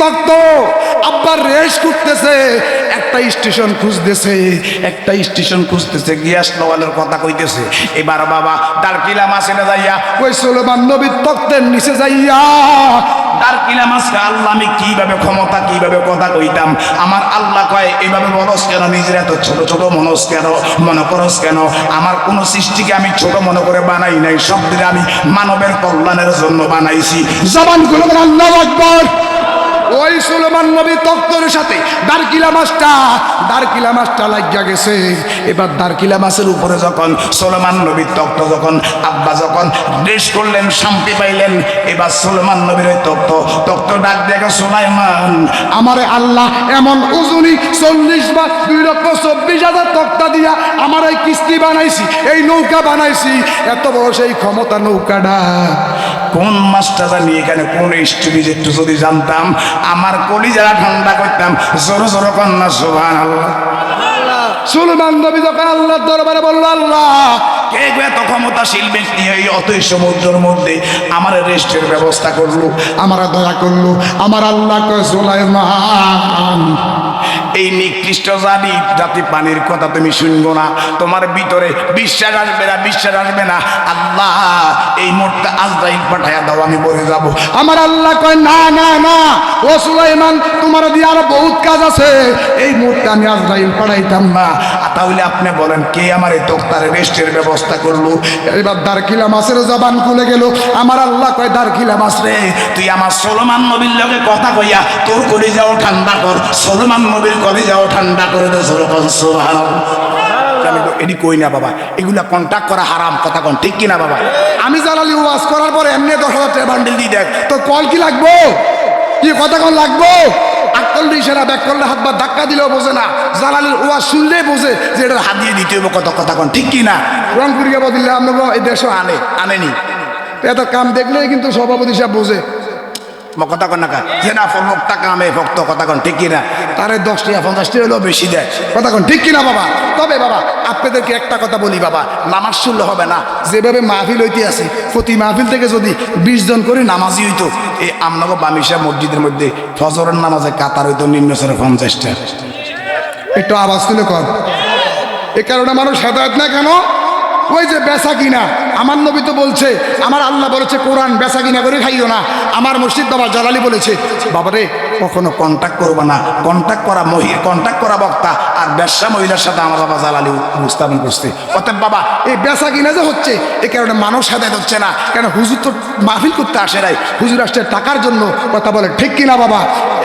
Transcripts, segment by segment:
তক্ত আব্বার রেস করতেছে, একটা স্টেশন খুঁজতেছে, গ্যাস নওয়ালের কথা কইতেছে। এবার বাবা দারকিলা মাসে যাইয়া ওই সুলেমান নবীর তক্তের নিচে যাইয়া দারকিলা মাসকে আল্লাহ আমি কিভাবে ক্ষমতা কিভাবে কথা কইতাম। আমার আল্লাহ কয় এইভাবে বলস কেন, নিজের এত ছোট ছোট মনস কেন, মনে করস কেন? আমার কোন সৃষ্টিকে আমি ছোট মনে করে বানাই নাই, সব দিকে আমি মানবের কল্যাণের জন্য বানাইছি। জবান খুলে বলেন আল্লাহু আকবার। ওই সুলেমান নবী তক্তের সাথে দারকিলা মাছটা লাগিয়া গেছে। এবার দারকিলা মাছের উপরে যখন সুলেমান নবীর তক্ত যখন আব্বা যখন ড্রেস করলেন, শান্তি পাইলেন, এবার সুলেমান নবীর ওই তক্ত ডাক দেখে, সুলাইমান আমারে আল্লাহ এমন উজুনি 40 বা 2,24,000 তক্তা দিয়া আমার এই কিস্তি বানাইছি, এই নৌকা বানাইছি, এত বড় সেই ক্ষমতা নৌকাটা কোন মাছটা জানি এখানে কোন স্টোরিজ একটু যদি জানতাম আমার কলিজাটা ঠান্ডা করতাম। জোরে জোরে কন্যা সুবহানাল্লাহ। সুলেমান নবী যখন আল্লাহর দরবারে বলল, আল্লাহ কে এত ক্ষমতাশীল ব্যক্তি এই অতই সমুদ্রের মধ্যে আমার রেস্টের ব্যবস্থা করলো, আমার দয়া করলো। আমার আল্লাহ কয়, সুলাইমান এই নিকৃষ্ট জাতি পানির কথা তুমি শুনবো না, তোমার ভিতরে বিশ্বাস আসবে না। আল্লাহ এই মুহূর্তে আজরাইল পাঠায়া দাও, আমি বলে যাব। আমার আল্লাহ কয়, না না না ও সুলাইমান, তোমার দিয়ে আরো বহুত কাজ আছে, এই মুহূর্তে আমি আজরাইল পাঠাইতাম না। তাহলে আপনি বলেন কে আমার এই তক্তার রেস্টের ব্যবস্থা করলো? এবার দারকিলা মাছের জবান খুলে গেল। আমার আল্লাহ কয়, দারকিলা মাছ রে, তুই আমার সুলেমান নবীর লগে কথা কইয়া তোর কলিজাও ঠান্ডা কর, সুলেমান নবীর কলিজাও ঠান্ডা করে দে। আমি এডি কই না বাবা, এগুলা কন্ট্যাক্ট করা হারাম, কথা কন ঠিক কিনা বাবা? আমি জালালি ওয়াজ করার পরে এমনি 10,000 টাকা বান্ডিল দিয়ে দেখ, তোর কল কি লাগবো? কি কথা কন লাগবো? আকল ইশারা ব্যাক করলে হাত বা ধাক্কা দিলেও বোঝে না, জালালির ওয়াজ শুনলেই বোঝে যে এটা হাত দিয়ে দিতে হবে, কথা কন ঠিক কিনা? রংপুরিয়া বদিলে আপনার এই দেশও আনেনি, এত কাম দেখলেই কিন্তু সভাপতি সাহেব বোঝে কথা কন না যে না ফলকটা কামে ভক্ত, কথা কন ঠিক কিনা? তারে 10 টাকা 50 টাকা হলেও বেশি দেয়, কথা কন ঠিক কিনা বাবা? তবে বাবা আপনাদেরকে একটা কথা বলি বাবা, নামাজ শুনলে হবে না। যেভাবে মাহফিল হইতে আছে, প্রতি মাহফিল থেকে যদি 20 জন করে নামাজি হইতো, এই আমনগর বামিশা মসজিদের মধ্যে ফজরের নামাজে কাতার হইতো নিম্নসরে 50টা। একটু আওয়াজ তুলে কর। এ কারণে মানুষ হেদায়েত না কেন? ওই যে বেচা কিনা, আমার নবী তো বলছে, আমার আল্লাহ বলেছে কোরআন বেচা কিনা করে খাইও না। আমার মুর্শিদ বাবা জালালি বলেছে, বাবারে কখনো কন্ট্যাক্ট করবো না, কন্ট্যাক্ট করা বক্তা আর ব্যবসা মহিলার সাথে আমার বাবা জালালি উপস্থাপন করছে। অতএব বাবা এই বেচা কিনা যে হচ্ছে, এ কারণে মানুষ হেদায়েত হচ্ছে না কেন? হুজুর তো মাহফিল করতে আসে নাই, হুজুর আসছে টাকার জন্য, কথা বলে ঠিক কিনা বাবা?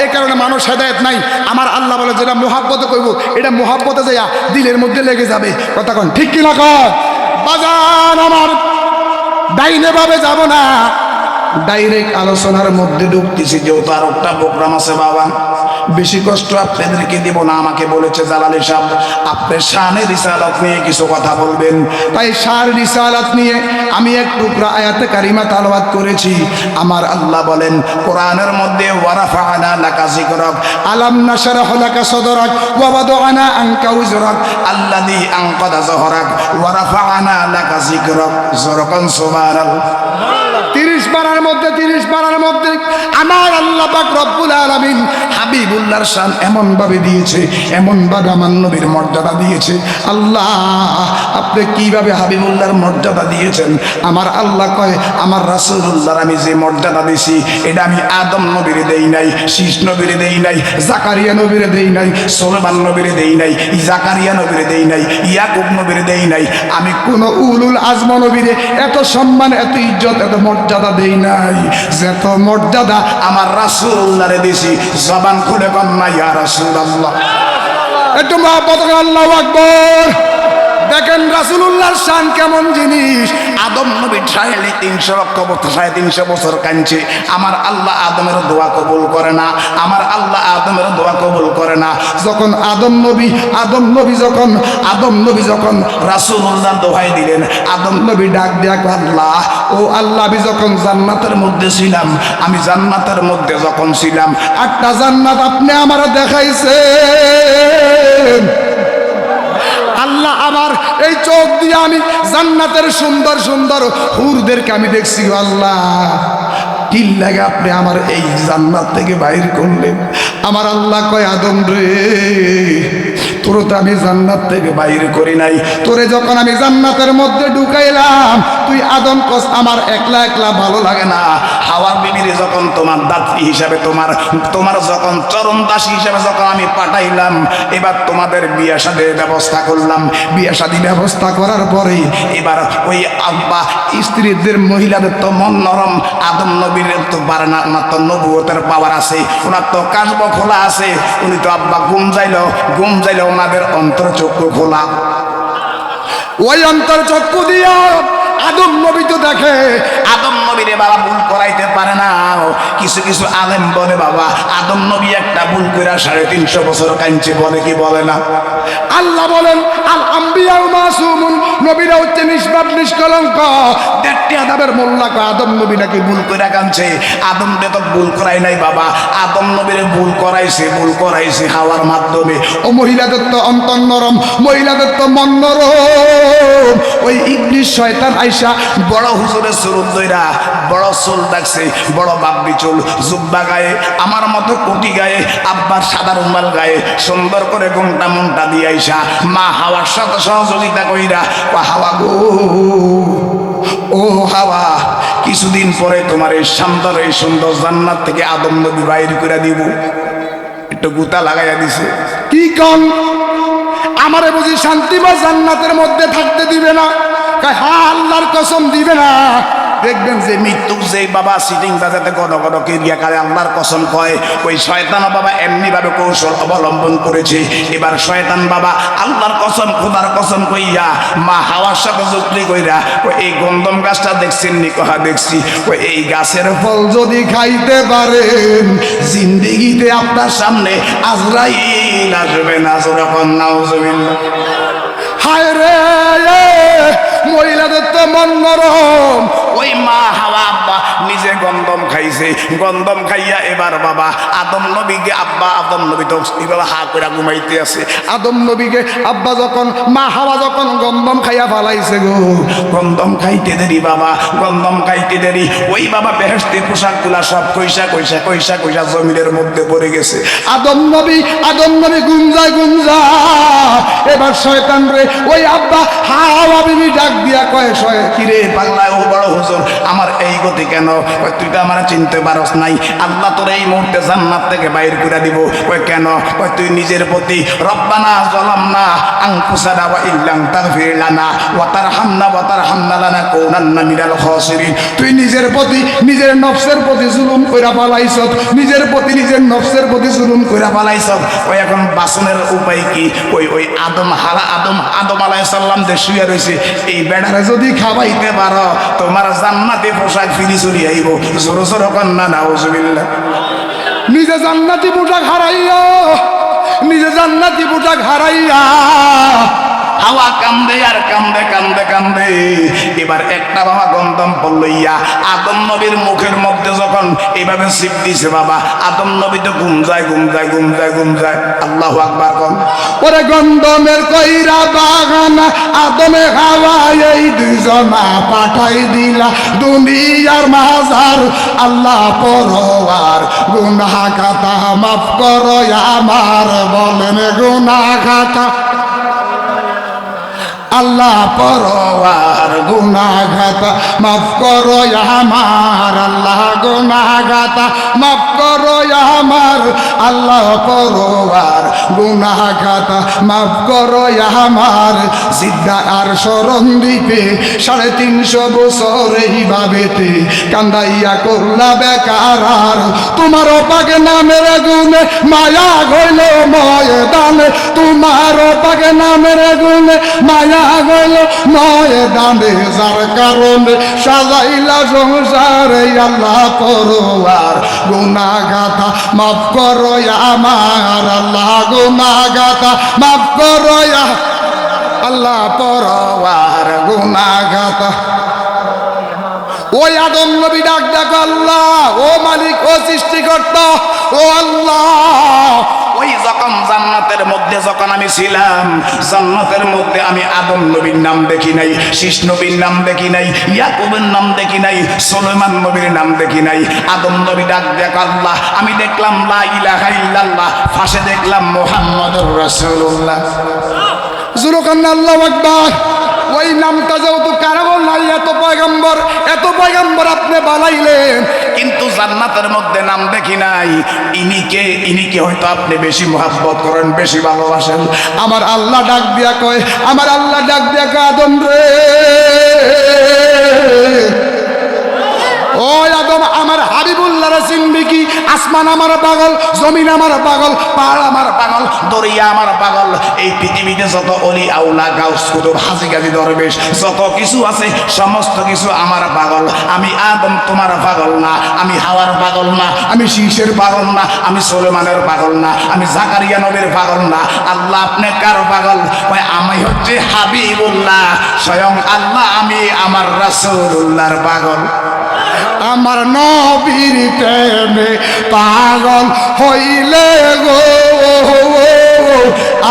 এ কারণে মানুষ হেদায়েত নাই। আমার আল্লাহ বলে যেটা মোহাব্বতে করবো, এটা মোহাব্বতে যাইয়া দিলের মধ্যে লেগে যাবে, কথা কন ঠিক কিনা? কর বাজান আমার ডাইনে ভাবে যাব না, ডাইরেক্ট আলোচনার মধ্যে ঢুকতেছি, যেহেতু আর একটা প্রোগ্রাম আছে বাবা, বেশি কষ্ট আপনাদেরকে দিব না। আমাকে বলেছে জালালি সাহেব আপনি শানে রিসালাত নিয়ে কিছু কথা বলবেন, তাই শান রিসালাত নিয়ে আমি এক টুকরা আয়াতে কারিমা তেলাওয়াত করেছি। আমার আল্লাহ বলেন কোরআনের মধ্যে, ওয়ারাফা'না লাকা যিকরাক আলাম নাশরাহ লাকা সাদরাক ওয়া ওয়াদা'না আনকা উযরাক আল্লাযী আনকাযা যহরাক ওয়ারাফা'না লাকা যিকরাক। জোরকান সুবহানাল্লাহ। 30 পারার মধ্যে আমার আল্লাহ পাক রব্বুল আলামিন হাবিবুল্লাহর শান এমন ভাবে দিয়েছে, এমন ভাবে আমার নবীর মর্যাদা দিয়েছে। আল্লাহ আপনি কিভাবে হাবিবুল্লাহর মর্যাদা দিয়েছেন? আমার আল্লাহ কয়, আমার রাসূলুল্লাহর আমি যে মর্যাদা দিছি, এটা আমি আদম নবীরে দেই নাই, শীষ নবীরে দেই নাই, জাকারিয়া নবীরে দেই নাই, সুলাইমান নবীরে দেই নাই, জাকারিয়া নবীরে দেই নাই, ইয়াকুব নবীরে দেই নাই। আমি কোন উলুল আজম নবীরে এত সম্মান, এত ইজ্জত, এত মর্যাদা দেই নাই, যত মর্যাদা আমার রাসূলুল্লাহরে দিছি। জবান খুলে কন্যা ইয়া রাসূলুল্লাহ, একটু মহব্বত করে আল্লাহু আকবার। দেখেন রাসূলুল্লাহর শান কেমন জিনিস। আদম নবী 350 বছর কাঁদছে, আমার আল্লাহ আদমের দোয়া কবুল করে না, আমার আল্লাহ আদমের দোয়া কবুল করে না। যখন আদম নবী যখন রাসূলুল্লাহ দোহাই দিলেন, আদম নবী ডাক দেয়া, আল্লাহ ও আল্লাহ, আমি যখন জান্নাতের মধ্যে ছিলাম, আমি জান্নাতের মধ্যে যখন ছিলাম, 8টা জান্নাত আপনি আমার দেখাইছেন। আল্লাহ আমার এই চোখ দিয়ে আমি জান্নাতের সুন্দর সুন্দর হুরদেরকে আমি দেখছি। আল্লাহ কি লাগে আপনি আমার এই জান্নাত থেকে বাইর করলেন? আমার আল্লাহ কয়, আদম রে, তোরে তো আমি জান্নাত থেকে বাইর করি নাই। তোরে যখন আমি জান্নাতের মধ্যে ঢুকাইলাম, তুই আদম কস আমার একলা একলা ভালো লাগে না। হাওয়া বিবিরে যখন তোমার দাত্রী হিসাবে, তোমার যখন চরণ দাসী হিসাবে যখন আমি পাঠাইলাম, এবার তোমাদের বিয়ে শাদীর ব্যবস্থা করলাম। বিয়ে শাদী ব্যবস্থা করার পরে এবার ওই আব্বা স্ত্রীদের, মহিলাদের তো মন নরম, আদম নবীর তো পারে না, ওনার তো নবুয়তের পাওয়ার আছে, ওনার তো কাশব খোলা আছে। উনি তো আব্বা ঘুম যাইল ওনাদের অন্তর্চক্ষু খোলা। ওই অন্তর্চক্ষু দিয়া আদম নবী তো দেখে, আদম নবীরে বাবা ভুল করাইতে পারে না। কিছু কিছু আলেম বলে বাবা আদম নবী একটা ভুল করে 350 বছর কাঁদছে, বলে কি বলে না? আল্লাহ বলেন আল আম্বিয়া মাসুমুন, নবীরা হচ্ছে নিষ্পাপ নিষ্কলঙ্ক। 1.5 আদাবের মোল্লা কয় আদম নবী নাকি ভুল করে কাঁদছে। আদম রে তো ভুল করাই নাই বাবা, আদম নবীরে ভুল করাইছে হাওয়ার মাধ্যমে। ও মহিলাদের তো অন্তর নরম, মহিলাদের তো মন নরম। ওই ইবলিস শয়তান আইসা বড় হুজুরের সুরত দইরা বড় চুল ডাকছে, বড় বাব্বি চুল, জুব্বা গায়ে, আমার মতো কোটি গায়ে, আব্বার সাদা রুমাল গায়ে, সুন্দর করে ঘুমটা মুনটা দিয়ে আইসা মা হাওয়ার সাথে সহযোগিতা কইরা, হাওয়া গো, ও হাওয়া, কিছুদিন পরে তোমার এই সুন্দর জান্নাত থেকে আদম নবী বাইর করে দিব। একটু গুতা লাগাইয়া দিছে। কি কন? আমারে বুঝি শান্তি বা জান্নাতের মধ্যে থাকতে দিবে না? হ্যাঁ, আল্লাহর কসম দিবে না। দেখবেন যে মৃত্যু যে বাবা সিটিং বাজাতে গদ কেরিয়া কালে আল্লাহর কসম কয়, ওই শয়তান বাবা এমনি ভাবে কৌশল অবলম্বন করেছে। এবার শয়তান বাবা আল্লাহর কসম, খোদার কসম কইয়া মা হাওয়ার সাথে যুক্তি কইরা, এই গন্ধম গাছটা দেখছেন নি? কহা দেখছি। এই গাছের ফল যদি খাইতে পারেন, জিন্দেগিতে আপনার সামনে আজরাইল আসবে না। যখন নাউজুবিল্লাহ। হায় রে, মহিলাদের তো মন নরম। ওই মা হাওয়া আব্বা নিজে গন্ধম খাইছে, গন্ধম খাইয়া এবার বাবা আদম নবীকে, আব্বা আদম নবী তো এবার হা করে ঘুমাইতে আছে। আদম নবীকে আব্বা যখন, মা হাওয়া যখন গন্ধম খাইয়া ফালাইছে গো, গন্ধম খাইতে দেরি বাবা, গন্ধম খাইতে দেরি। ওই বাবা বেহেশতের পোশাকগুলা সব কইসা জমিনের মধ্যে পড়ে গেছে। আদম নবী গুমজায়। এবার শয়তান রে ওই আব্বা হাওয়া বিবি ডাক দিয়া কয়, কিরে পাগলায় ও বড় হুজুর, আমার এই গতি কেন? তুই তো আমার চিনতে পারস নাই, আল্লাহ তোর এই মুহূর্তে জান্নাত থেকে বাইর করে দিব। কয় কেন? কয় তুই নিজের প্রতি রব্বানা যালামনা আনফুসানা ওয়া ইল্লাম তাগফির লানা ওয়া তারহামনা লানাকুনান্না মিনাল খাসিরিন। তুই নিজের প্রতি, নিজের নফসের প্রতি জুলুম কইরা পালাইছ, নিজের নফসের প্রতি জুলুম কইরা পালাইছ। ওই এখন বাসনের উপায় কি? ওই আদম আলাইহিস সালাম যে শুয়ে রইছে, এই বেড়ারে যদি খাওয়াইতে পারো, তোমার জান্নাতি পোশাক ফিরি চলি আইব। জোর জোর কন্যা নাউজুবিল্লাহ। নিজে জান্নাতি পোশাক হারাইয়া হাওয়া কান্দে আর কান্দে। এবার একটা বাবা গন্ধম পড়লইয়া আদম নবীর মুখের মধ্যে যখন এইভাবে সিপ দিছে বাবা, আদম নবী তো ঘুম যায়। আল্লাহু আকবার কোন। ওরে গন্ধমের কইরা বাগান আদমে হাওয়া, এই দুইজনা পাঠাই দিলা দুনিয়ার মাঝার। আল্লাহ পরওয়ার গুনাহ খাতা মাফ করো আমার, বলেন গুনাহ খাতা। আল্লাহ পরওয়ার গুনাহ খাতা মাফ করো আমার, আল্লাহ গুনাহ খাতা মাফ করো আমার। আল্লাহ পরওয়ার গুনাহ খাতা মাফ করো আমার। জিদ্দা আর শরণ দিতে 350 বছর এইভাবেতে কান্দাইয়া করলা বেকার। আর তোমার পাকে নামের গুণে মায়া হইল ময়দানে, তোমার পাকে নামের গুণে মায়া গেল ময়দানে, যার কারণে সাজাইলা সংসারে। আল্লাহ পরওয়ার গুনাহ খাতা মাফ করো আমার, আল্লাহ গুনাহ খাতা মাফ করো। আল্লাহ পরওয়ার গুনাহ খাতা। ওই আদম নবী ডাক ডাক, আল্লাহ ও মালিক, ও সৃষ্টিকর্তা, ও আল্লাহ। ওই যখন জান্নাতের মধ্যে মধ্যে যখন আমি ছিলাম, জান্নাতের মধ্যে আমি আদম নবীর নাম দেখি নাই, শীষ নবীর নাম দেখি নাই, ইয়াকুবের নাম দেখি নাই, সুলাইমান নবীর নাম দেখি নাই। আদম নবী ডাক দেখ আল্লাহ, আমি দেখলাম লা ইলাহা ইল্লাল্লাহ, পাশে দেখলাম মুহাম্মাদুর রাসূলুল্লাহ। জোরকান আল্লাহু আকবার। ওই নামটা যেহেতু কারো নাই, এত পয়গম্বর আপনি বানাইলেন, কিন্তু জান্নাতের মধ্যে নাম দেখি নাই। ইনিকে হয়তো আপনি বেশি মহব্বত করেন, বেশি ভালোবাসেন। আমার আল্লাহ ডাক দিয়া কয়, আদম রে, ও আদম, আমার হাবিবুল্লাহ রে চিনবি কি? আসমান আমার পাগল, জমিন আমার পাগল, পাহাড় আমার পাগল, দরিয়া আমার পাগল। এই পৃথিবীতে যত অলি আউলা গাউস কুতুব হাজি গাজী দরবেশ যত কিছু আছে, সমস্ত কিছু আমার পাগল। আমি আদম তোমার পাগল না, আমি হাওয়ার পাগল না, আমি শীষের পাগল না, আমি সুলাইমানের পাগল না, আমি জাকারিয়া নবীর পাগল না। আল্লাহ আপনি কার পাগল? ওই আমি হচ্ছে হাবিবুল্লাহ, স্বয়ং আল্লাহ, আমি আমার রাসূলুল্লাহর পাগল। আমার নবীর প্রেমে পাগল হইলে গো,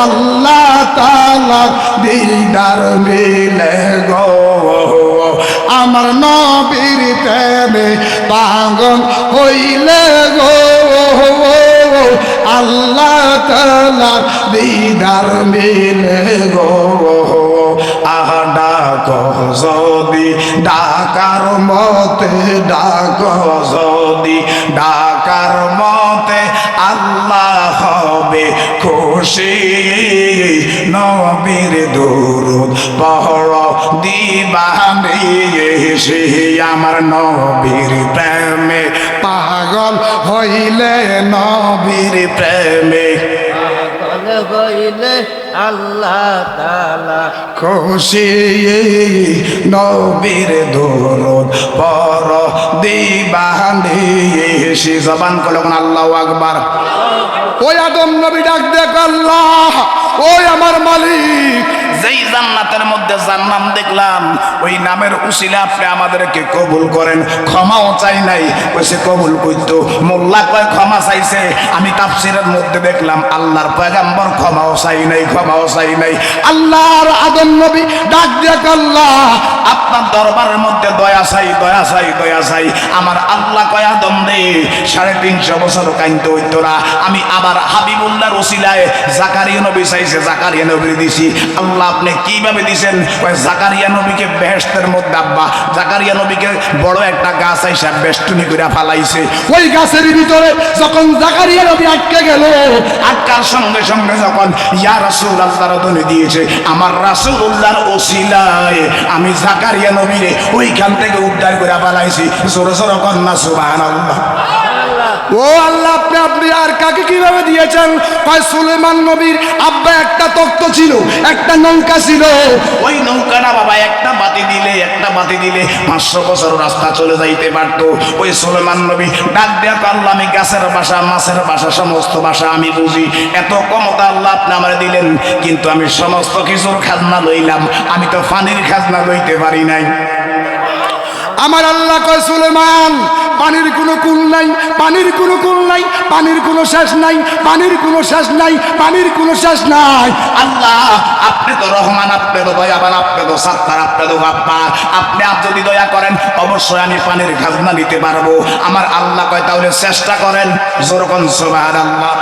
আল্লাহ তাআলা দিদার মিলে গো। আমার নবীর প্রেমে পাগল হইলে গো, আল্লাহ তাআলা দিদার মিলে গো। আহা ডাকো যদি ডাকার মতে, ডাকো যদি ডাকার মতে, আল্লাহ হবে খুশি। নবীর দুরূদ পড়ো দিবানিশি, আমার নবীর প্রেমে পাগল হইলে, নবীর প্রেমে হইলে আল্লাহ তাআলা খুশি। নবীর দুরূদ পড়ো দিবানিশি। জবান করো আল্লাহু আকবার। ওই আদম নবী ডাক দেখ আল্লাহ, ওই আমার মালিক, যেই জান্নাতের মধ্যে যার নাম দেখলাম, ওই নামের উসিলা আপনি আমাদেরকে কবুল করেন। ক্ষমাও চাই নাই, কইছে কবুল করতো। মোল্লা কয় ক্ষমা চাইছে। আমি তাফসীরের মধ্যে দেখলাম আল্লাহর পয়গম্বর ক্ষমাও চাই নাই। আল্লাহর আদম নবী ডাক দেখ আল্লাহ, আপনার দরবারের মধ্যে দয়া চাই। আমার আল্লাহ কয় আদম রে, 350 বছর কাইনতে হইতো না। আমি আবার হাবিবুল্লাহর ওসিলায় জাকারিয়া নবী চাইছে, জাকারিয়া নবী দিছি। আল্লাহ আপনি কিভাবে দিছেন? জাকারিয়া নবীকে বেহেশতের মধ্যে, আব্বা জাকারিয়া নবীকে বড় একটা গাছ আইসা বেষ্টনী করে ফালাইছে। ওই গাছের ভিতরে যখন জাকারিয়া নবী আটকে গেল, আটকার সঙ্গে সঙ্গে যখন ইয়া রাসূলুল্লাহ ধ্বনি দিয়েছে, আমার রাসূলুল্লাহর ওসিলায় আমি জাকারিয়া নবীরে ওইখান থেকে উদ্ধার করে ফালাইছি। জোরে জোরে কন্যা সুবহানাল্লাহ। ও আল্লাহ, আপনি আর কাকে কিভাবে দিয়েছেন? কয় সুলাইমান নবীর আব্বা একটা তখ্ত ছিল, একটা নৌকা ছিল। ওই নৌকাটা বাবা একটা বাতি দিলে 500 বছর রাস্তা চলে যাইতে পারতো। ওই সুলাইমান নবী ডাক দেয়া আল্লাহ, আমি গাছের ভাষা, মাছের ভাষা, সমস্ত ভাষা আমি বুঝি। এত ক্ষমতা আল্লাহ আপনি আমার দিলেন, কিন্তু আমি সমস্ত কিছুর খাজনা লইলাম, আমি তো পানির খাজনা লইতে পারি নাই। আমার আল্লাহ কয় সুলাইমান, পানির কোনো কুল নাই, পানির কোনো কুল নাই, পানির কোনো শেষ নাই, পানির কোনো শেষ নাই, পানির কোনো শেষ নাই। আল্লাহ আপনি তো রহমান, আপনি তো দয়াবান, আপনি তো সাত্তার, আপনি তো গাফফার। আপনি যদি দয়া করেন অবশ্যই আমি পানির খাজনা নিতে পারবো। আমার আল্লাহ কয় তাহলে চেষ্টা করেন। জোরকন সুবহানাল্লাহ।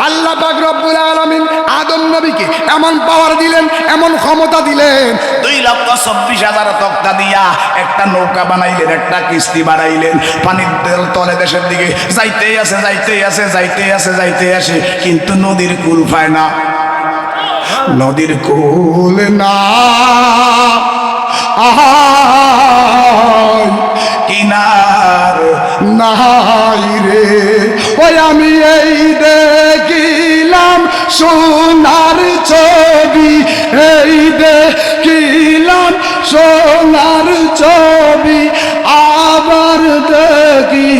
আল্লাহ পাক রব্বুল আলামিন আদম নবীকে এমন পাওয়ার দিলেন, এমন ক্ষমতা দিলেন, 2,24,000 তক্তা দিয়া একটা নৌকা বানাইলেন, একটা কিস্তি বানাইলেন। পানির তলে দেশের দিকে যাইতে আসে, কিন্তু নদীর কুল পায় না। নদীর কুল না, কিনার নাই রে। ওই আমি এই দেখিলাম সোনার ছবি, এই দেখিলাম সোনার ছবি, আবার দেখি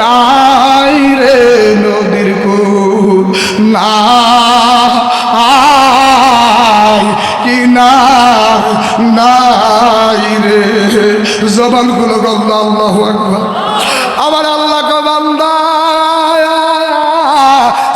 নাই রে নদীর কুল নাই, কিনার নাই রে। জবান গুলো আল্লাহু আকবার। আবার আল্লাহ গো বান্দা,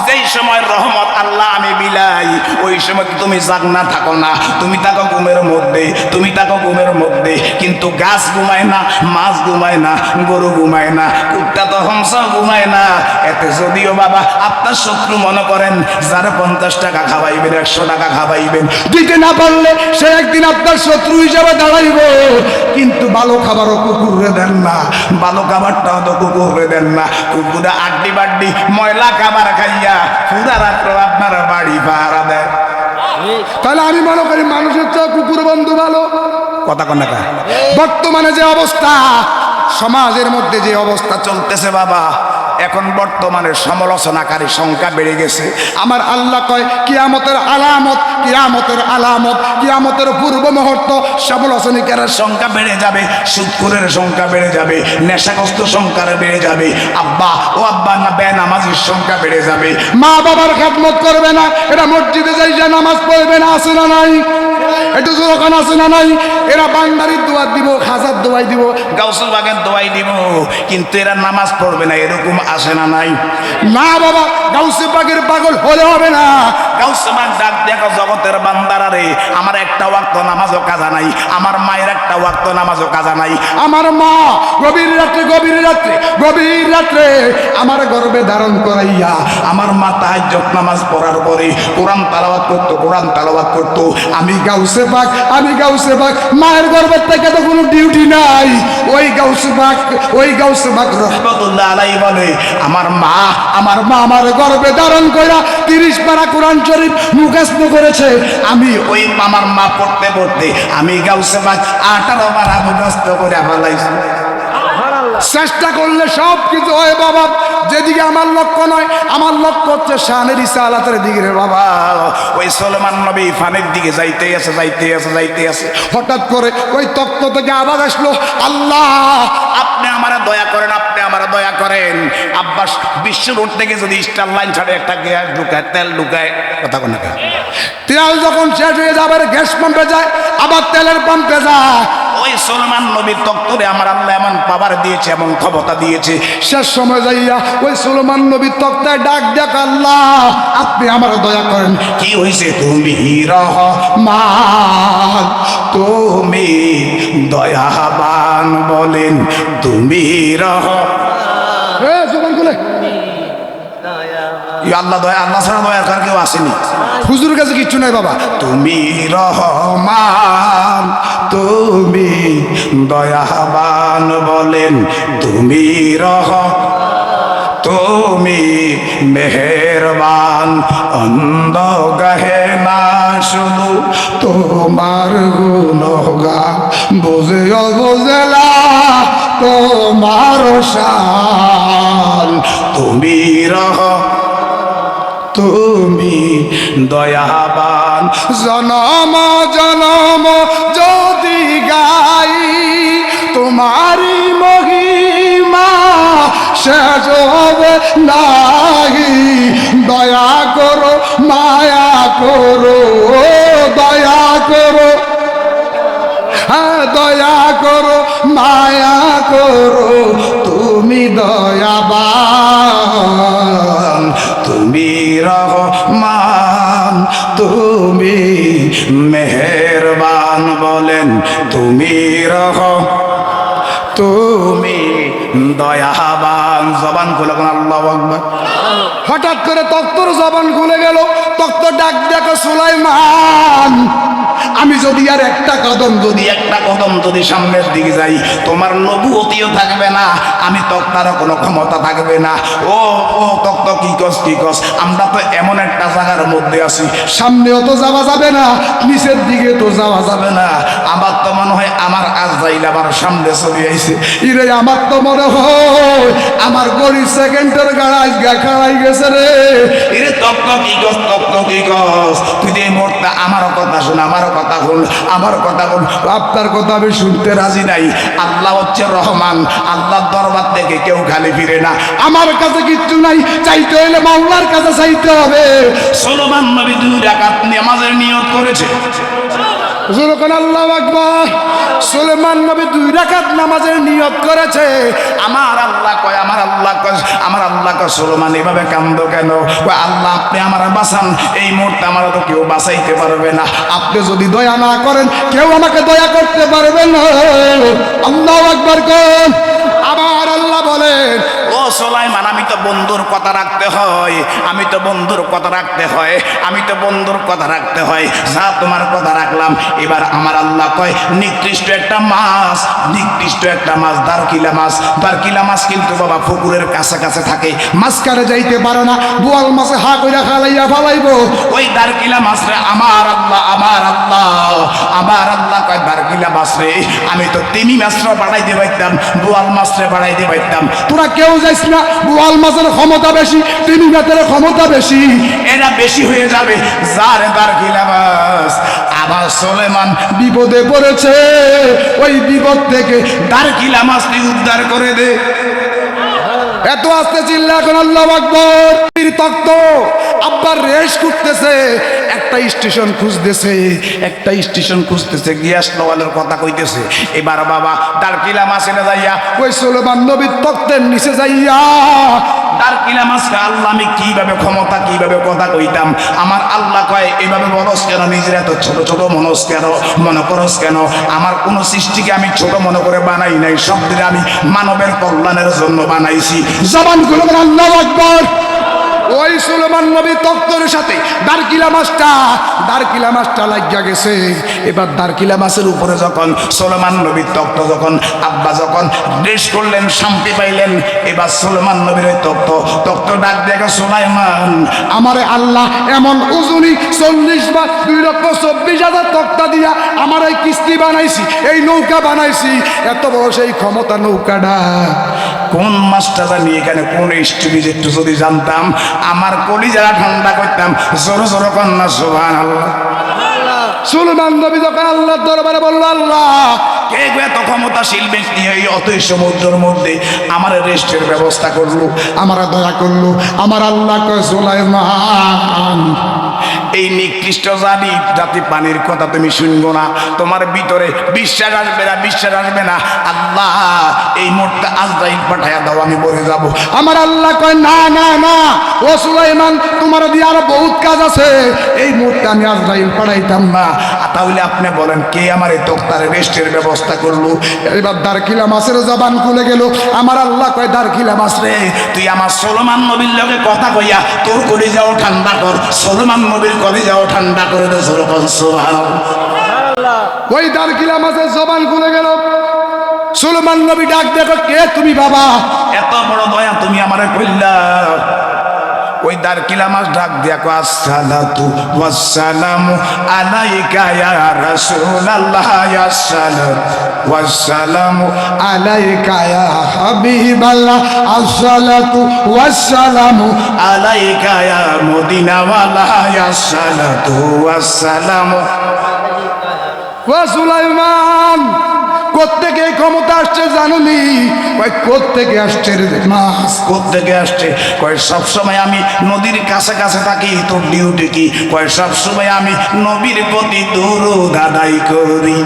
যেই সময় রহমত আল্লাহ আমি দিলাই, ওই সময় তুমি জাগ না থাকো না, তুমি থাকো ঘুমের মধ্যে, তুমি থাকো ঘুমের মধ্যে। কিন্তু গাছ ঘুমায় না, মাছ ঘুমায় না, গরু ঘুমায় না, কুত্তা তো হংস ঘুমায় না। এতে যদিও বাবা আপনার শত্রু মনে করেন যারা 50 টাকা খাওয়াইবেন, 100 টাকা খাওয়াইবেন, দিতে না পারলে সে একদিন আপনার শত্রু হিসাবে দাঁড়াইব। কিন্তু ভালো খাবারও কুকুরে দেন না, ভালো খাবারটাও তো কুকুরে দেন না। কুকুরে আড্ডি বাড্ডি ময়লা খাবার খাইয়া পুরা রাত্র আপনার বাড়ি পাহারা দেয়। তাহলে আমি মনে করি মানুষের চেয়ে কুকুর বন্ধু ভালো। কথা কন না। বর্তমানে যে অবস্থা সমাজের মধ্যে, যে অবস্থা চলতেছে বাবা, এখন বর্তমানে সমালোচনাকারী সংখ্যা বেড়ে গেছে। আমার আল্লাহ কয় কিয়ামতের আলামত, কিয়ামতের আলামত, কিয়ামতের পূর্ব মুহূর্ত সমালোচনাকারীর সংখ্যা বেড়ে যাবে, সুদখোরের সংখ্যা বেড়ে যাবে, নেশাগ্রস্ত সংখ্যা বেড়ে যাবে, আব্বা ও আব্বা না বেনামাজির সংখ্যা বেড়ে যাবে, মা বাবার খেদমত করবে না, এরা মসজিদে যাই নামাজ পড়বে না, আছে না নাই? একটু যখন আছে না নাই? এরা বান্দারির দোয়া দিব, খাজার দোয়াই দিব, গাউসুল বাগের দোয়াই দিব, কিন্তু এরা নামাজ পড়বে না, এরকম আসে না নাই? না বাবা, গাউসে পাকের পাগল হলে হবে না। গাউসে পাক ডাক দেখো জগতের বান্দারা রে, আমার একটা ওয়াক্ত নামাজও কাজা নাই, আমার মায়ের একটা ওয়াক্ত নামাজও কাজা নাই। আমার মা গভীর রাত্রে গভীর রাত্রে গভীর রাত্রে আমার গর্ভে ধারণ করাইয়া আমার মা তাহাজ্জুদ নামাজ পড়ার পরে কোরআন তেলাওয়াত করতো, কোরআন তেলাওয়াত করতো। আমি গাউসে পাক, আমি গাউসে পাক, মায়ের গর্ভের থেকে তো কোনো ডিউটি নাই। ওই গাউসে পাক, ওই গাউসে পাক রহমাতুল্লাহ আলাইহি বলে আমার মা আমার গর্ভে ধারণ কইরা 30 পারা কোরআন শরীফ মুখস্থ করেছে। আমি ওই আমার মা পড়তে পড়তে আমি গাউসে পাক 18 পারা মুখস্থ করে ফেলাইছি। চেষ্টা করলে সব কিছু হয় বাবা। যেদিকে আমার লক্ষ্য নয়, আমার লক্ষ্য হচ্ছে শানের রিসালাতের দিকে রে বাবা। ওই সুলাইমান নবী ফানের দিকে যাইতে আছে। হঠাৎ করে ওই তক্ত থেকে আওয়াজ আসলো, আল্লাহ আপনি আমারে দয়া করেন, আপনি আমারে দয়া করেন। আব্বাস বিশ্ব রোড থেকে যদি স্টার লাইন ছাড়ে একটা গ্যাস ঢুকায়, তেল ঢুকায়, কথা কোন না, তেল যখন শেষ হয়ে যাবে গ্যাস পাম্পে যায়, আবার তেলের পাম্পে যায়। ওই সুলাইমান নবীর তক্তরে আমার আল্লাহ এমন পাওয়ার দিয়েছে, এমন ক্ষমতা দিয়েছে, শেষ সময় যাইয়া ওই সুলাইমান নবীর তক্তায় ডাক দেখ, আল্লাহ আপনি আমার দয়া করেন। কি হয়েছে? তুমি রহমান, তুমি দয়াবান, বলেন তুমি জবান খুলে আল্লাহ দয়া, আল্লাহ ছাড়া দয়ার কার কেউ আসেনি। হুজুরের কাছে কিচ্ছু নাই বাবা। তুমি রহমান, তুমি দয়াবান, বলেন তুমি তুমি মেহেরবান। অন্ধ গাহে না শুধু তোমার গুণগান, বুঝেও বুঝলা তোমার শান। তুমি তুমি দয়াবান। জনম জনম যদি গাই তোমারি মহিমা, শেষ হবে নাহি। দয়া করো, মায়া করো, দয়া করো, হ্যাঁ দয়া করো, মায়া করো, তুমি দয়াবান, তুমি রহমান, তুমি মেহেরবান, বলেন তুমি তুমি দয়াবান। জবান খুলে আল্লাহু আকবার। হঠাৎ করে তক্তর জবান খুলে গেল। তক্ত ডাক দেখো, সুলাইমান আমি যদি আর একটা কদম যদি সামনের দিকে যাই, তোমার নবুয়তিও থাকবে না, আমি তক্তারও কোনো ক্ষমতা থাকবে না। ও ও তক্ত কি কস, আমরা তো এমন একটা জায়গার মধ্যে আছি, সামনেও তো যাওয়া যাবে না, নিচের দিকে তো যাওয়া যাবে না। আমার তো মনে হয় আমার আজরাইল আমার সামনে চলে আইছে। ইরে আমার তো মনে হয় আমার গড়ি সেকেন্ডের গাড়াই খাড়াই গেছে রে। ইরে তক্ত কি কস, তুই যে মোটটা আমারও কথা শোন, আমার কথা বল, আমার কথা বল। আপনার কথা আমি শুনতে রাজি নাই। আল্লাহ হচ্ছে রহমান, আল্লাহর দরবার থেকে কেউ খালি ফিরে না। আমার কাছে কিচ্ছু নাই, চাইতে হইলে মাওলার কাছে চাইতে হবে। সুলাইমান নবী 2 রাকাত নামাজের নিয়ত করেছে। যখন আল্লাহু আকবার সুলেমান নবী 2 রাকাত নামাজের নিয়ত করেছে আমার আল্লাহ কয় সুলেমান এভাবে কান্দো কেন? কয় আল্লাহ আপনি আমার বাঁচান, এই মুহূর্তে আমার তো কেউ বাঁচাইতে পারবে না, আপনি যদি দয়া না করেন কেউ আমাকে দয়া করতে পারবে না। আল্লাহু আকবার কোন। আবার আল্লাহ বলেন ও সুলাইমান আমি তো বন্ধুর কথা রাখতে হয়, যা তোমার কথা রাখলাম। এবার আমার আল্লাহ কয় নিকৃষ্ট একটা মাছ দারকিলা মাছ কিন্তু বাবা পুকুরের কাছে কাছে থাকে, মাঝখানে যাইতে পারে না, বোয়াল মাছে হা কইরা খালাইয়া ফালাইবো ওই দারকিলা মাছ রে আমার আল্লাহ কয় দারকিলা মাছ রে আমি তো তিমি মাছরা বাড়াইতে পারতাম, বোয়াল মাছরে বাড়াইতে পারতাম, তোরা কেউ যাইস না, বোয়াল মাছের ক্ষমতা বেশি, তিমি মাছের ক্ষমতা বেশি, এরা বেশি হয়ে যাবে, যারে দারকিলা মাছ। আবার সুলেমান বিপদে পড়েছে, ওই বিপদ থেকে দারকিলা মাছটি উদ্ধার করে দে। এত আস্তে চিল্লা এখন আল্লাহু আকবার। তক্ত আব্বার রেশ করতেছে, একটা স্টেশন খুঁজতেছে, গ্যাস লোয়ালের কথা কইতেছে। এবার বাবা দারকিলা মাছ এনে যাইয়া ওই সুলেমান নবীর তক্তের নিচে যাইয়া দারকিলা মাছকে আল্লাহ আমি কিভাবে কথা কইতাম। আমার আল্লাহ কয় এভাবে বলস কেন, নিজের এত ছোট ছোট মনে করস কেন? আমার কোন সৃষ্টিকে আমি ছোট মনে করে বানাই নাই, সব দিকে আমি মানবের কল্যাণের জন্য বানাইছি। জবান খুলে বলেন আল্লাহু আকবার। ওই সুলেমান নবী তক্তের সাথে দারকিলা মাছটা লাগিয়া গেছে। এবার দারকিলা মাছের উপরে যখন সুলেমান নবীর তক্ত যখন আব্বা যখন ড্রেস করলেন, শান্তি পাইলেন, এবার সুলেমান নবীর ওই তক্ত ডাক দেখে সুলাইমান আমারে আল্লাহ এমন ওজনই 40 বা 2,24,000 তক্তা দিয়া আমার এই কিস্তি বানাইছি, এই নৌকা বানাইছি, এত বড় সেই ক্ষমতা নৌকাটা কোন মাছটা জানি এখানে কোন স্টোরিজ একটু যদি জানতাম আমার কলিজাটা ঠান্ডা করতাম। জোরে জোরে কন্যা সুবহানাল্লাহ। সুলেমান নবী যখন আল্লাহর দরবারে বলল আল্লাহ কে এত ক্ষমতাশীল ব্যক্তি এই অতই সমুদ্রের মধ্যে আমার রেস্টের ব্যবস্থা করলো, আমার দয়া করলো। আমার আল্লাহ কয় সুলাইমান এই নিকৃষ্ট জাতি পানির কথা তুমি শুনবো না, তোমার ভিতরে বিশ্বাস আসবে না। আল্লাহ এই মুহূর্তে আজরাইল পাঠায়া দাও, আমি বলে যাব। আমার আল্লাহ কয় না না না ও সুলাইমান তোমার দিয়ে আরো বহুত কাজ আছে, এই মুহূর্তে আমি আজরাইল পাঠাইতাম না। তাহলে আপনি বলেন কে আমার এই তক্তার রেস্টের ব্যবস্থা করলো? এবার দারকিলা মাছের জবান খুলে গেল। আমার আল্লাহ কয় দারকিলা মাছ রে তুই আমার সুলেমান নবীর লগে কথা কইয়া তোর কলিজাও ঠান্ডা কর, সুলেমান নবীর কলিজাও ঠান্ডা করে দে। সুবহানাল্লাহ। ওই দারকিলা মাছের জবান খুলে গেল। সুলেমান নবী ডাক দেখো কে তুমি বাবা, এত বড় দয়া তুমি আমারে কইলা। ওই দারকিলা মাছ ডাক দিয়া কয় আসসালাতু ওয়াসসালামু আলাইকা ইয়া রাসূলুল্লাহ, আসসালাতু ওয়াসসালামু আলাইকা ইয়া হাবিবাল্লাহ, আসসালাতু ওয়াসসালামু আলাইকা ইয়া মদিনাওয়ালা, আসসালাতু ওয়াসসালামু। ও সুলাইমান কোত্থেকে ক্ষমতা আসছে জানুনি? কয় কোত্থেকে আসছে রে মাছ, কোত্থেকে আসছে? কয় সবসময় আমি নদীর কাছে কাছে থাকি, তোর ডিউটি কি? কয় সবসময় আমি নবীর প্রতি দরুদ আদায় করি।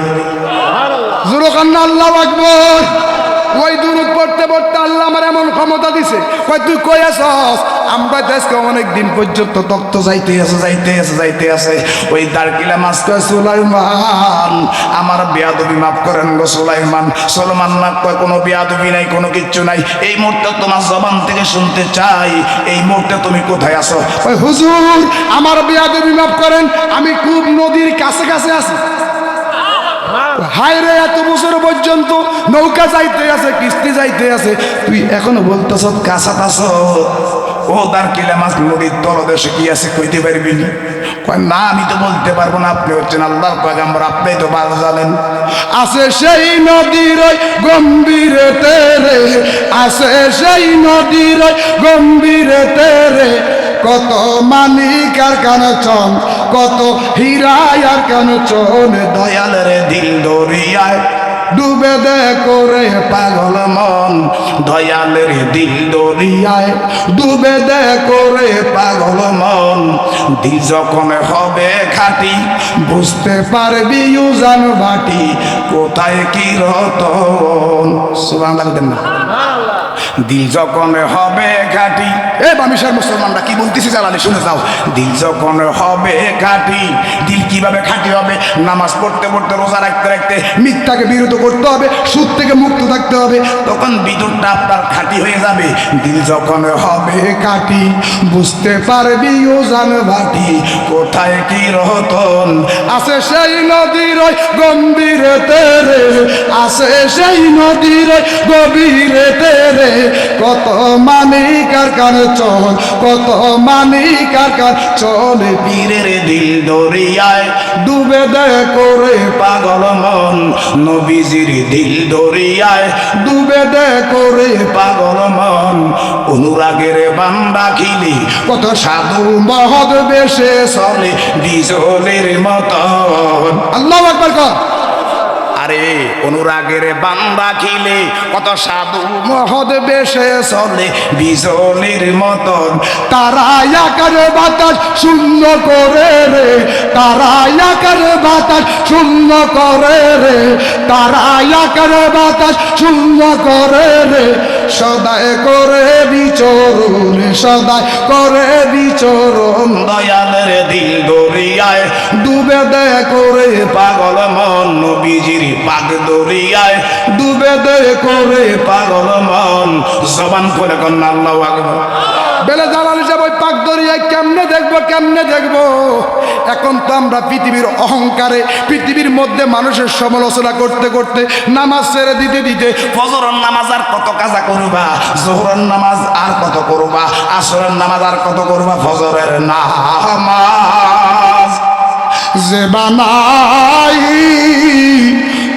জোরে কান্না আল্লাহু আকবার। ওই দুরুদ পড়তে পড়তে আল্লাহ আমার এমন ক্ষমতা দিছে, কয় তুই কই আছস? আমরা আজকে অনেক দিন পর্যন্ত তক্ত যাইতে আছে। ওই দারকিলা মাছ কয় সুলাইমান আমার বেয়াদবি মাফ করেন গো সুলাইমান। সুলেমান না কয় কোনো বেয়াদবি নাই, কোনো কিচ্ছু নাই, এই মুহূর্তে তোমার জবান থেকে শুনতে চাই এই মুহূর্তে তুমি কোথায় আছো? ওই হুজুর আমার বেয়াদবি মাফ করেন, আমি খুব নদীর কাছে কাছে আছি। হায় রে এত বছর পর্যন্ত নৌকা যাইতে আছে, কিস্তি যাইতে আছে, তুই এখনো বলতেছ কাছাত আছো? ও দারকিলা মাছ নদীর তলদেশে কি আছে কইতে পারবি না? কয় না আমি তো বলতে পারবো না, আপনি হচ্ছেন আল্লাহর পয়গম্বর, আপনি তো ভালো জানেন। আছে সেই নদীর গম্ভীরে তেরে, আছে সেই নদীর গম্ভীরে তেরে, কত মানিক আর কাঞ্চন, কত হীরা আর কাঞ্চন, দয়াল রে দিল দরিয়ায় ডুবে দে করে পাগল মন, দয়াল রে দিল দরিয়ায় ডুবে দে করে পাগল মন, দিল যখন হবে খাঁটি বুঝতে পারবি উজান বাটি কোথায় কি রতন। সুবহানাল্লাহ দেন না। দিল যখন হবে খাঁটি, এ বামিশার মুসলমানরা কি বলতেছি জালালি শুনে যাও। দিল যখন হবে খাঁটি, দিল কিভাবে খাঁটি হবে? নামাজ পড়তে পড়তে, রোজা রাখতে রাখতে মিথ্যাকে বিরত করতে হবে, সুদ থেকে মুক্ত থাকতে হবে, তখন ভিতরটা আপনার খাঁটি হয়ে যাবে। দিল যখন হবে খাঁটি বুঝতে পারবি ওজান ভাটি কোথায় কি রতন। আছে সেই নদীর ওই গম্ভীরে তেরে, আছে সেই নদীর ওই গভীরে তেরে, কত মানিকার কার চল, কত মানিকার কার চল, পীরের দিল দরিয়ায় ডুবে দেয় করে পাগল মন, নবীজির দিল দরিয়ায় ডুবে দেয় করে পাগল মন। অনুরাগের বান্দা খিলি কত সাধু মহৎ বেশে চলে বিজলের মতন। আল্লাহু আকবার কর। আরে অনুরাগের বান্দা খিলে কত সাধু মহৎ বেশে চলে বিজলের মতন। তারা আকার বাতাস শূন্য করে রে, তারা আকার বাতাস শূন্য করে রে, তারা আকার বাতাস শূন্য করে রে, সদায় করে বিচরণ, সদায় করে বিচরণ। দয়ালের দিল দরিয়ায় ডুবে দেয় করে পাগল মন, নবীজির পাক দরিয়ায় ডুবে দেয় করে পাগল মন। জবান করে কন্যা আল্লাহু আকবার। বেলে জালাল যাব ওই পাক দরিয়ায় কেমনে দেখবো, কেমনে দেখবো? এখন তো আমরা পৃথিবীর অহংকারে, পৃথিবীর মধ্যে মানুষের সমালোচনা করতে করতে, নামাজ ছেড়ে দিতে দিতে, ফজরের নামাজ আর কত কাজা করবা, জোহরের নামাজ আর কত করবা, আসরের নামাজ আর কত করবা, ফজরের নামাজ যে বানাই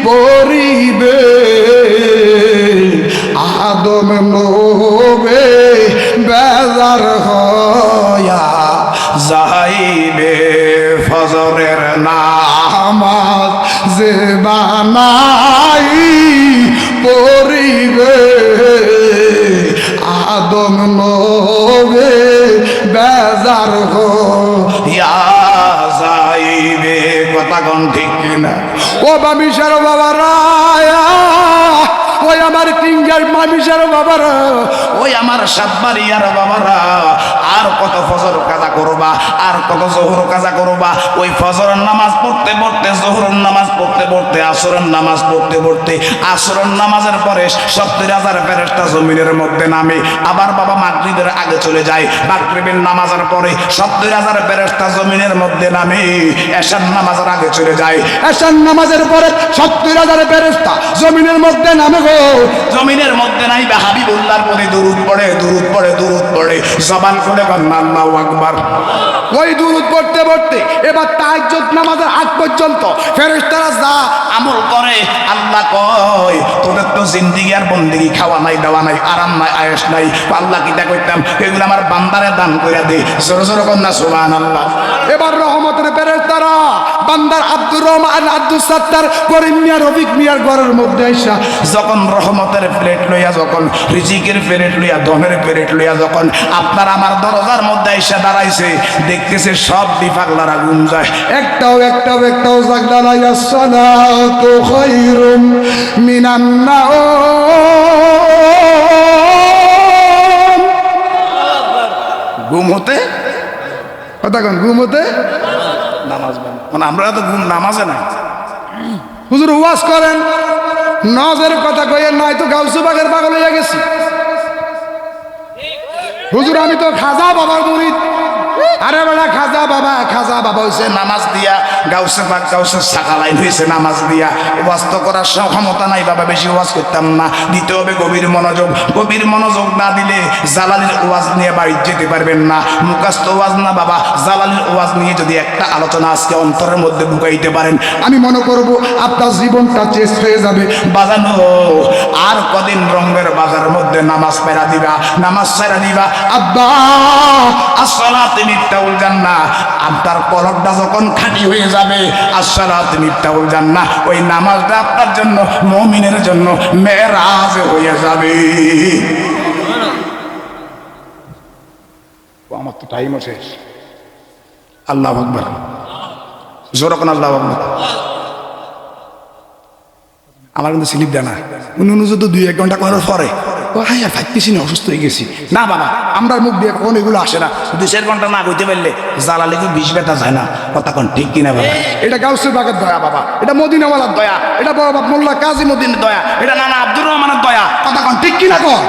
পরিবে আদম নবে বেজার হয়া যাইবে, ফজরের নামাজ যে বানাই পরিবে আদম নবে বেজার হয়া যাইবে। কথা কোন ঠিক কিনা? ও বামিশার বাবারা, ওই আমার কিঙ্গার মামিশার বাবারা, ওই আমার সাতবাড়িয়ার বাবারা, আর কত ফজর কাজা করবা, আর কত জোহর কাজা করবা? ওই ফজরের নামাজ পড়তে পড়তে, জোহরের নামাজ পড়তে পড়তে, আসরের নামাজ পড়তে পড়তে, আসরের নামাজের পরে 70,000 ফেরেশতা জমিনের মধ্যে নামে। আবার বাবা মাগরিবের আগে চলে যায়, মাগরিবের নামাজের পরে 70,000 ফেরেশতা জমিনের মধ্যে নামে। এশার নামাজের আগে চলে যায়, এশার নামাজের পরে 70,000 ফেরেশতা জমিনের মধ্যে নামে। গো জমিনের মধ্যে নাই বা হাবিবুল্লাহর পরে দুরূদ পড়ে, দুরূদ পড়ে, দুরূদ পড়ে। জবান খুলে বলেন আল্লাহু আকবার। ওই দুরূদ পড়তে পড়তে এবার তাহাজ্জুদ নামাজের আগ পর্যন্ত ফেরেশতারা যা আমল করে, আল্লাহ কয় তোদের তো জিন্দেগি আর বন্দেগি, খাওয়া নাই, দেওয়া নাই, আরাম নাই, আয়েশ নাই, আল্লাহ কিটা কইতাম এগুলো আমার বান্দারে দান করে দে। জোরে জোরে কন্যা সুবহানাল্লাহ। এবার রহমতের ফেরেশতারা বান্দার আব্দুর রহমান, আব্দুল সাত্তার, করিম মিয়া, রফিক মিয়ার ঘরের মধ্যে আইসা যখন রহমতের প্লেট লইয়া, যখন রিজিকের প্লেট লইয়া, ধনের প্লেট লইয়া যখন আপনার আমার দরজার মধ্যে আইসা দাঁড়াইছে, দেখতেছে সব বিপাগলারা গুম যায়, একটাও জাগদা নাই। আসসালাতু খায়রুম মিনান নাওম। ঘুম হতে কথা কোন, ঘুম হতে নামাজ বানা, মানে আমরা তো ঘুম নামাজে নাই। হুজুর ওয়াজ করেন, নামাজের কথা কইয়েন, নাই তো গাউসু বাগের পাগল হইয়া গেছি। হুজুর আমি তো খাজা বাবার মুরিদ। আরে বেটা খাজা বাবা হয়েছে নামাজ দিয়া, গাউসে পাক গাউসের শাখা লাইন হয়েছে নামাজ দিয়া। ওয়াজ তো করার ক্ষমতা নাই বাবা, বেশি ওয়াজ করতাম না। দিতে হবে গভীর মনোযোগ, গভীর মনোযোগ না দিলে জালালির ওয়াজ নিয়ে বাড়ি যেতে পারবেন না। মুখস্থ ওয়াজ না বাবা, জালালির ওয়াজ নিয়ে যদি একটা আলোচনা আজকে অন্তরের মধ্যে ঢুকাইতে পারেন, আমি মনে করব আপনার জীবনটা চেঞ্জ হয়ে যাবে। বাজানো আর কদিন রঙের বাজার মধ্যে নামাজ পেরা দিবা, নামাজ ছেড়া দিবা। আব্বা আসসালাতু মিফতাহুল জান্নাহ, আপনার কলবটা যখন খাঁটি হয়ে যাবে, আসসালাতু মিফতাহুল জান্নাহ, ওই নামাজটা আপনার জন্য, মুমিনের জন্য মেরাজ হয়ে যাবে। আমার তো টাইমও শেষ। আল্লাহু আকবার, জোরে কোন আল্লাহু আকবার। আমার কিন্তু স্লিপ দেয় না, উনি যদি 2-1 ঘন্টা করার পরে ও হ্যাঁ ফাইতেছি না, অসুস্থ হয়ে গেছি, না বাবা আমরা মুখ দিয়ে কখন এগুলো আসে না। 2-4 ঘন্টা না কইতে পারলে জ্বালালে কি বিষ ব্যথা যায় না, কথা কোন ঠিক কিনা বাবা? এটা গাউসে বাগের দয়া বাবা, এটা মদিনাওয়ালার দয়া, এটা বাবা মোল্লা কাজী মদিনের দয়া, এটা নানা আব্দুর রহমানের দয়া, কথা কোন ঠিক কিনা কর?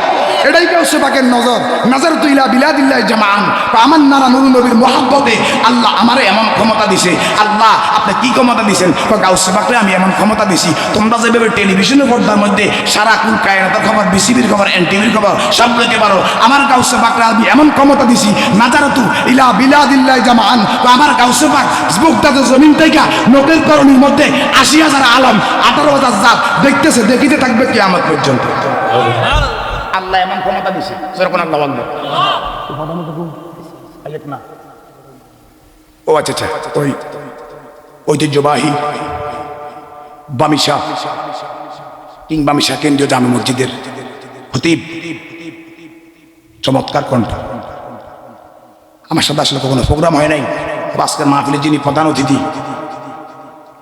এটাই গাউসে বাগের নজর, নজর তুইলা বিলাদিল্লাহ জামান। আমার নানা নুরু নবীর মহব্বতে আল্লাহ আমারে এমন ক্ষমতা দিছে। আল্লাহ আপনি কি ক্ষমতা দিছেন? গাউসে বাগরে আমি এমন ক্ষমতা দিছি, তোমরা যেভাবে টেলিভিশনের পর্দার মধ্যে সারাক্ষণ কায়নাতের খবর, বিসিবির খবর, এনটিভির খবর সব লইতে পারো, আমার গাউসে বাগরে আমি এমন ক্ষমতা দিছি, নাজারাতু ইলা বিলাদিল্লাহ জামান। আমার গাউসে বাগ মুক্তাতে জমিন থেকে নোটের করণীর মধ্যে 80,000 আলম 18,000 জাত দেখতেছে, দেখিতে থাকবে কিয়ামত পর্যন্ত। আল্লাহ এমন ক্ষমতা দিছে, যেরকম আল্লাহ বলবে। ও আচ্ছা আচ্ছা, ওই ঐতিহ্যবাহী বামিশা কিং বামিশা কেন্দ্রীয় জামে মসজিদের খতিব, চমৎকার কণ্ঠ। আমার সাথে আসলে কখনো প্রোগ্রাম হয় নাই, আজকের মাহফিলে যিনি প্রধান অতিথি,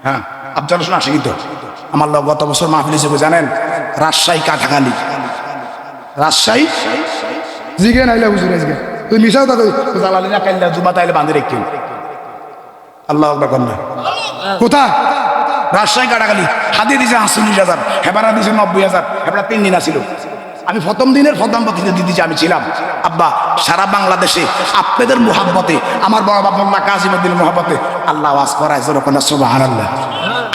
হ্যাঁ আফজাল হোসেন আশিকি তো আমার লোক গত বছর মাহফিল হিসেবে জানেন রাজশাহী কাটাখালী, রাজশাহী জিগে নাইলে হুজুর আজকে তুই মিশাও তা জ্বালালি না কাইলা জুমা তাইলে বাঁধে রেখে আল্লাহ আকবার কন্যা কোথায়? রাজশাহী কাটাখালী। হাদিয়ে দিয়েছে 48,000, হেবারা দিয়েছে 90,000, হেবারা 3 দিন আসিল। আমি প্রথম দিনের প্রধান অতিথি দিদি আমি ছিলাম। আব্বা সারা বাংলাদেশে আপনাদের মোহাব্বতে, আমার বড় বাবা মোল্লা কাসিমউদ্দিনের মোহাব্বতে আল্লাহ ওয়াজ করায় যখন সুবহানাল্লাহ।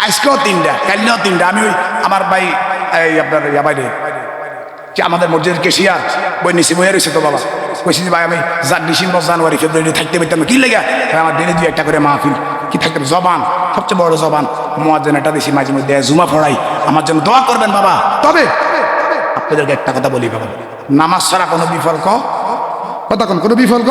আজকেও 3টা, কালকেও 3টা। আমি ওই আমার ভাই এই আপনার বাইরে যে আমাদের মসজিদের কেশিয়ার বই নিচে বইয়া রয়েছে তো বাবা, কইছি যে ভাই আমি ডিসেম্বর জানুয়ারি ফেব্রুয়ারি থাকতে পারতাম না, কি লেগে আমার দিনে 2-1টা করে মাহফিল কি থাকতে জবান, সবচেয়ে বড় জবান মুয়াজ্জিন এটা দিছি, মাঝে মধ্যে জুমা পড়াই, আমার জন্য দোয়া করবেন বাবা। তবে আপনাদেরকে একটা কথা বলি বাবা, নামাজ ছাড়া কোনো বিফল কথা কোনো বিফল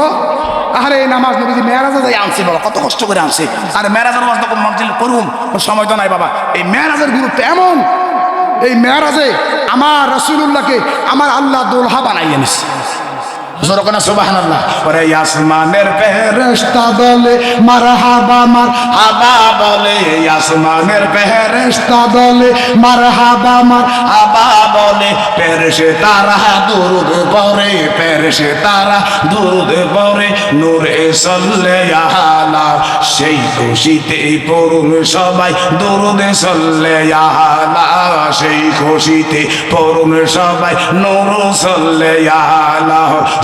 আরে এই নামাজ নবীজি মেরাজে যাই আনছে বাবা, কত কষ্ট করে আনছে। আর মেরাজের ওয়াজ তখন মঞ্জিল করুম সময় তো নাই বাবা। এই মেরাজের গুরুত্ব এমন, এই মেরাজে আমার রাসূলুল্লাহকে আমার আল্লাহ দোলহা বানাইয়া নিছে। জোরকনা সুবহানাল্লাহ। ওরে আসমানের ফেরেশতা দলে মারহাবা মারহাবা বলে, আসমানের ফেরেশতা দলে মারহাবা মারহাবা বলে, ফেরেশতারা দুরূদ পড়ে, ফেরেশতারা দুরূদ পড়ে, নূরে সাল্লাল্লাহু আলা, সেই খুশিতে পড়ুন সবাই দুরূদে সাল্লাল্লাহু আলা, সেই খুশিতে পড়ুন সবাই নূর সাল্লাল্লাহু আলা।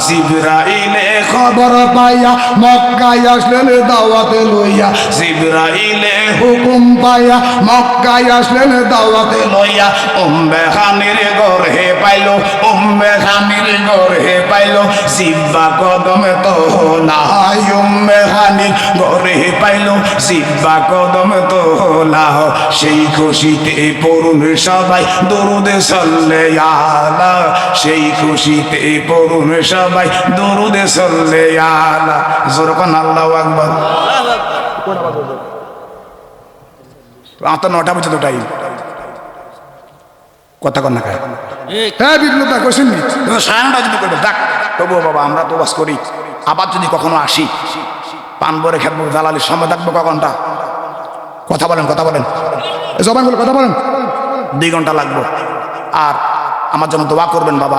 জিবরাইলে খবর পাইয়া মক্কায় আসলেন দাওয়াতে লইয়া, জিবরাইলে হুকুম পাইয়া মক্কায় আসলেন দাওয়াতে লইয়া, উম্মে হানির গর্হে পাইলো, উম্মে হানির গর্হে পাইলো, জিব্বা কদমে তোলাই, উম্মে হানির গর্হে পাইলো, জিব্বা কদমে তোলাও, সেই খুশিতে পড়ুন সবাই দরুদে সাল্লাল্লাহু আলা, সেই খুশিতে পড়ুন সবাই দরুদে সাল্লাল্লাহু আলা। জোরকান আল্লাহু আকবার। রাত 9টা পর্যন্ত টাইম, কথা কন না খায় হ্যাঁ বিপ্লব দা কোশ্চেন নি সায়নটা যদি করবে দেখ, তবুও বাবা আমরা তো বাস করি। আবার যদি কখনো আসি পান ভরে খেতবো, দালালির সময় থাকবো কখনটা, কথা বলেন জবানগুলো কথা বলেন, 2 ঘন্টা লাগবো। আর আমার জন্য দোয়া করবেন বাবা।